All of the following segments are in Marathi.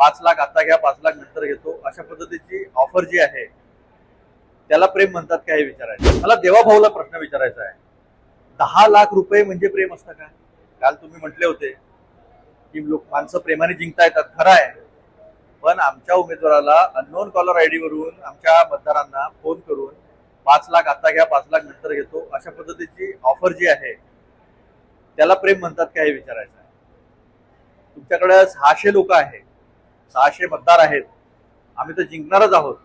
5 लाख आता घ्या 5 लाख नंतर घेतो अशा पद्धतीची ऑफर जी आहे त्याला प्रेम म्हणतात का हे विचारायचं. मला देवाभाऊला प्रश्न विचारायचा आहे. 10 लाख रुपये म्हणजे प्रेम असतं का? काल तुम्ही म्हटले होते की माणसं प्रेमाने जिंकता येतात, खरं आहे. पण आमच्या उमेदवाराला अननोन कॉलर आयडी वरून आमच्या मतदारांना फोन करून 5 लाख आता घ्या 5 लाख नंतर घेतो अशा पद्धतीची ऑफर जी आहे त्याला प्रेम म्हणतात का हे विचारायचं आहे. तुमच्याकडे 600 लोक आहेत, 600 मतदार आहेत, आम्ही तर जिंकणारच आहोत.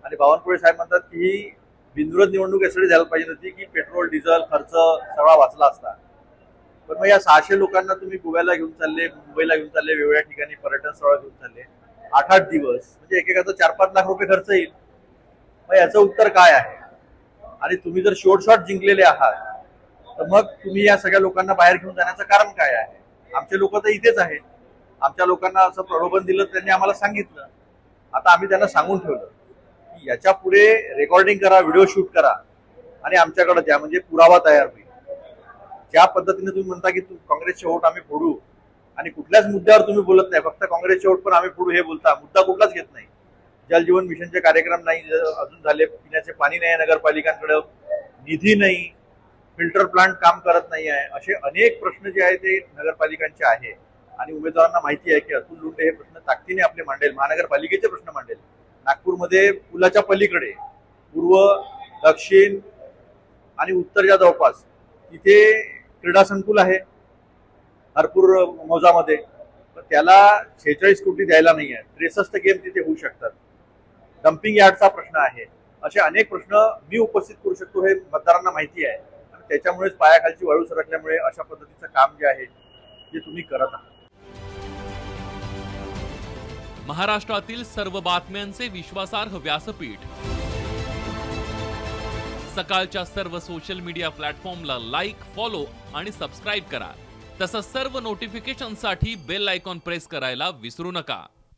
आणि बावनकुळे साहेब म्हणतात की ही बिनविरोध निवडणूक यासाठी झाली पाहिजे होती की पेट्रोल डिझेल खर्च सगळा वाचला असता. पण मग या 600 लोकांना तुम्ही गोव्याला घेऊन चालले, मुंबईला घेऊन चालले, वेगवेगळ्या ठिकाणी पर्यटन स्थळावर घेऊन चालले, 8-8 दिवस म्हणजे एकेकाचा 4-5 लाख रुपये खर्च येईल. मग याचं उत्तर काय आहे? आणि तुम्ही जर शॉर्ट जिंकलेले आहात तर मग तुम्ही या सगळ्या लोकांना बाहेर घेऊन जाण्याचं कारण काय आहे? आमचे लोक तर इथेच आहेत. आमच्या लोकांना असं प्रलोभन दिलं, त्यांनी आम्हाला सांगितलं. आता आम्ही त्यांना सांगून ठेवलं की याच्या पुढे रेकॉर्डिंग करा, व्हिडिओ शूट करा आणि आमच्याकडे द्या, म्हणजे पुरावा तयार होईल. ज्या पद्धतीने तुम्ही म्हणता की काँग्रेसचे वोट आम्ही फोडू आणि कुठल्याच मुद्द्यावर तुम्ही बोलत नाही, फक्त काँग्रेसचे वोट पण आम्ही फोडू हे बोलता, मुद्दा कुठलाच घेत नाही. जलजीवन मिशनचे कार्यक्रम नाही अजून झाले, पिण्याचे पाणी नाही नगरपालिकांकडे, निधी नाही, फिल्टर प्लांट काम करत नाही आहे, असे अनेक प्रश्न जे आहेत ते नगरपालिकांचे आहे. आणि उमेदवारांना माहिती आहे की अतुल लोंढे हे प्रश्न ताकदीने आपले मांडेल, महानगरपालिकेचे प्रश्न मांडेल. नागपूरमध्ये पुलाच्या पलीकडे पूर्व, दक्षिण आणि उत्तरच्या जवळपास तिथे क्रीडा संकुल आहे हरपूर मौजामध्ये, तर त्याला 46 कोटी द्यायला नाही आहे. 63 गेम तिथे होऊ शकतात. डम्पिंग यार्डचा प्रश्न आहे. असे अनेक प्रश्न मी उपस्थित करू शकतो, हे मतदारांना माहिती आहे. आणि त्याच्यामुळेच पायाखालची वाळू सरकल्यामुळे अशा पद्धतीचं काम जे आहे जे तुम्ही करत आहात. महाराष्ट्रातील सर्व बातम्यांचे विश्वासार्ह व्यासपीठ, सकाळच्या सर्व सोशल मीडिया प्लॅटफॉर्मला लाईक, फॉलो आणि सबस्क्राईब करा. तसंच सर्व नोटिफिकेशनसाठी बेल आयकॉन प्रेस करायला विसरू नका.